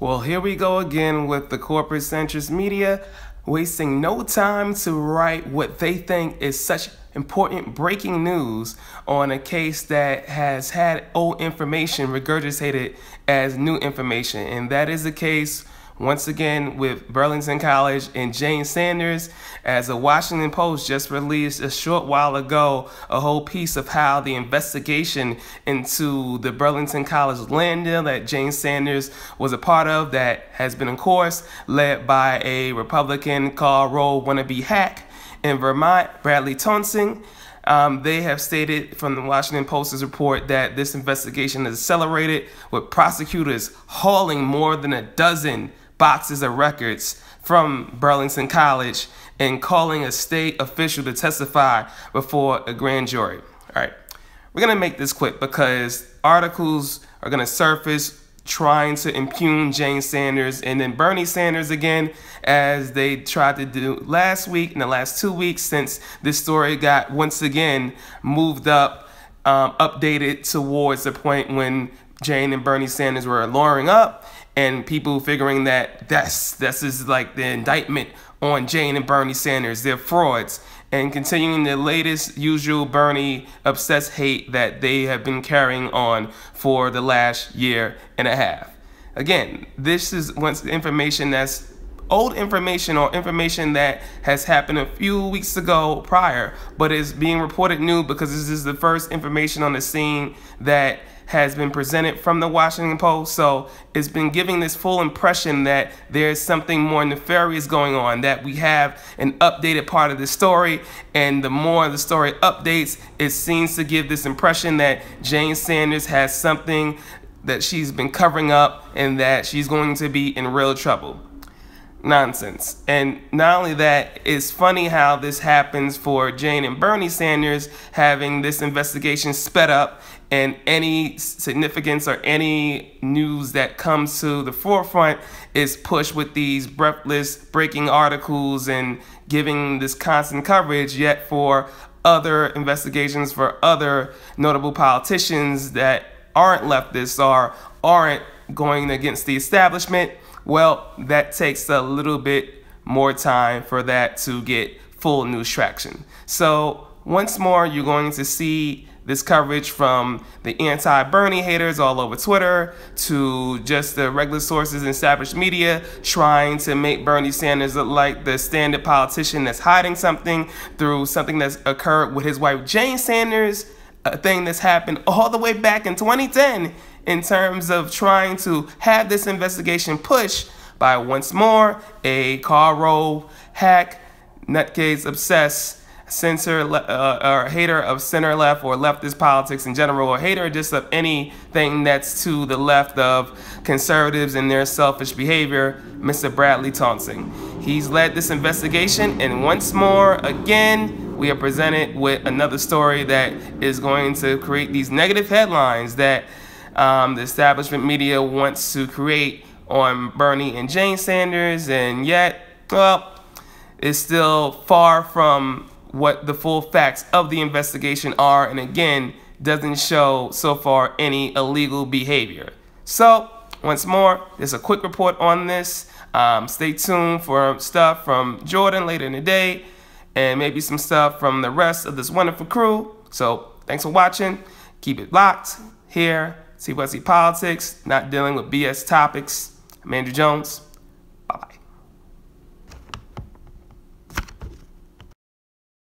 Well, here we go again with the corporate centrist media, wasting no time to write what they think is such important breaking news on a case that has had old information regurgitated as new information. And that is the case, once again, with Burlington College and Jane Sanders, as the Washington Post just released a short while ago a whole piece of how the investigation into the Burlington College land deal that Jane Sanders was a part of, that has been, of course, led by a Republican Karl Rove wannabe hack in Vermont, Bradley Tonsing. They have stated from the Washington Post's report that this investigation is accelerated, with prosecutors hauling more than a dozen boxes of records from Burlington College and calling a state official to testify before a grand jury. All right, we're going to make this quick because articles are going to surface trying to impugn Jane Sanders and then Bernie Sanders again, as they tried to do last week and the last 2 weeks since this story got once again moved up, updated towards the point when Jane and Bernie Sanders were lawyering up, and people figuring that this is like the indictment on Jane and Bernie Sanders. They're frauds, and continuing the latest usual Bernie obsessed hate that they have been carrying on for the last year and a half. Again, this is once information that's old information, or information that has happened a few weeks ago prior, but is being reported new because this is the first information on the scene that has been presented from the Washington Post. So it's been giving this full impression that there's something more nefarious going on, that we have an updated part of the story, and the more the story updates, it seems to give this impression that Jane Sanders has something that she's been covering up and that she's going to be in real trouble. Nonsense. And not only that, it's funny how this happens for Jane and Bernie Sanders having this investigation sped up, and any significance or any news that comes to the forefront is pushed with these breathless breaking articles and giving this constant coverage. Yet for other investigations for other notable politicians that aren't leftists or aren't going against the establishment, well, that takes a little bit more time for that to get full news traction. So once more, you're going to see this coverage from the anti-Bernie haters all over Twitter to just the regular sources in established media trying to make Bernie Sanders look like the standard politician that's hiding something through something that's occurred with his wife Jane Sanders, a thing that's happened all the way back in 2010 in terms of trying to have this investigation pushed by, once more, a Karl Rove hack, nutcase obsessed, censor or hater of center left or leftist politics in general, or hater just of anything that's to the left of conservatives and their selfish behavior, Mr. Bradley Tonsing. He's led this investigation, and once more, again, we are presented with another story that is going to create these negative headlines that the establishment media wants to create on Bernie and Jane Sanders, and yet, well, it's still far from what the full facts of the investigation are, and again, doesn't show so far any illegal behavior. So, once more, there's a quick report on this. Stay tuned for stuff from Jordan later in the day, and maybe some stuff from the rest of this wonderful crew. So, thanks for watching. Keep it locked here. CYC Politics, not dealing with BS topics. I'm Andrew Jones.